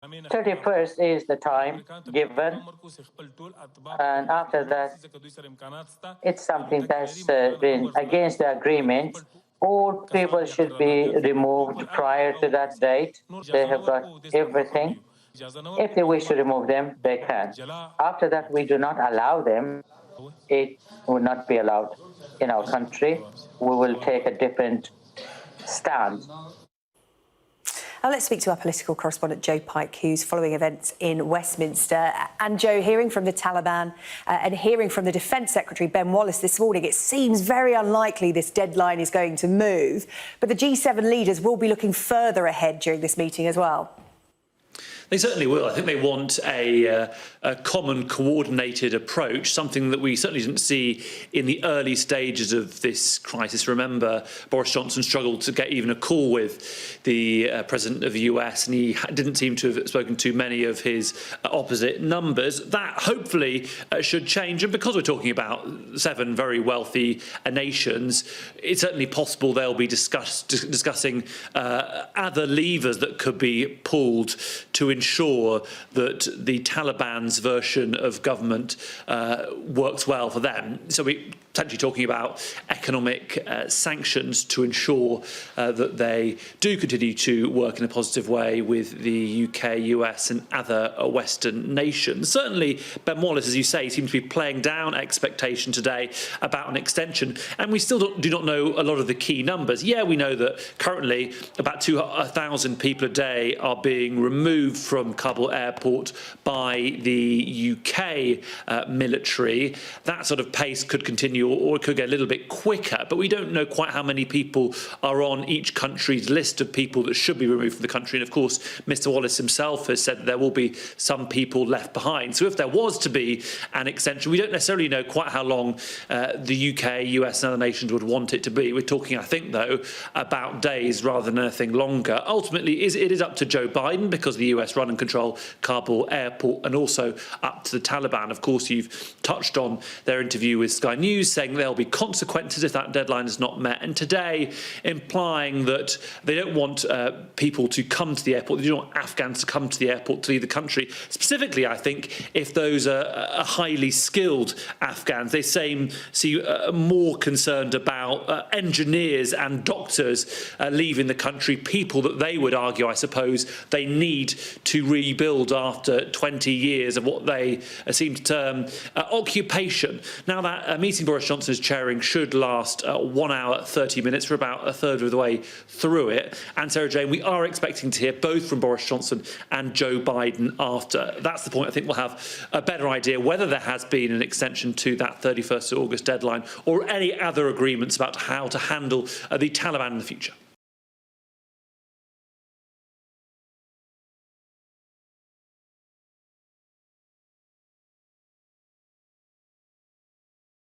31st is the time given, and after that, it's something that's been against the agreement. All people should be removed prior to that date. They have got everything. If they wish to remove them, they can. After that, we do not allow them. It will not be allowed in our country. We will take a different stand. Now let's speak to our political correspondent Joe Pike, who's following events in Westminster. And Joe, hearing from the Taliban and hearing from the Defence Secretary Ben Wallace this morning, it seems very unlikely this deadline is going to move. But the G7 leaders will be looking further ahead during this meeting as well. They certainly will. I think they want a common, coordinated approach, something that we certainly didn't see in the early stages of this crisis. Remember, Boris Johnson struggled to get even a call with the President of the US, and he didn't seem to have spoken to many of his opposite numbers. That hopefully should change. And because we're talking about 7 very wealthy nations, it's certainly possible they'll be discussing other levers that could be pulled to ensure that the Taliban's version of government works well for them. So we're potentially talking about economic sanctions to ensure that they do continue to work in a positive way with the UK, US and other Western nations. Certainly, Ben Wallace, as you say, seems to be playing down expectation today about an extension. And we still do not know a lot of the key numbers. Yeah, we know that currently about 2,000 people a day are being removed from Kabul airport by the UK military. That sort of pace could continue or it could get a little bit quicker, but we don't know quite how many people are on each country's list of people that should be removed from the country. And of course, Mr. Wallace himself has said that there will be some people left behind. So if there was to be an extension, we don't necessarily know quite how long the UK, US and other nations would want it to be. We're talking, I think, though, about days rather than anything longer. Ultimately, it is up to Joe Biden because the US run and control Kabul airport, and also up to the Taliban. Of course, you've touched on their interview with Sky News saying there'll be consequences if that deadline is not met, and today implying that they don't want people to come to the airport, they don't want Afghans to come to the airport to leave the country. Specifically, I think, if those are highly skilled Afghans, they seem more concerned about engineers and doctors leaving the country, people that they would argue, I suppose, they need to rebuild after 20 years of what they seem to term occupation. Now, that meeting Boris Johnson is chairing should last 1 hour 30 minutes. We're about a third of the way through it. And Sarah Jane, we are expecting to hear both from Boris Johnson and Joe Biden after. That's the point. I think we'll have a better idea whether there has been an extension to that 31st of August deadline or any other agreements about how to handle the Taliban in the future.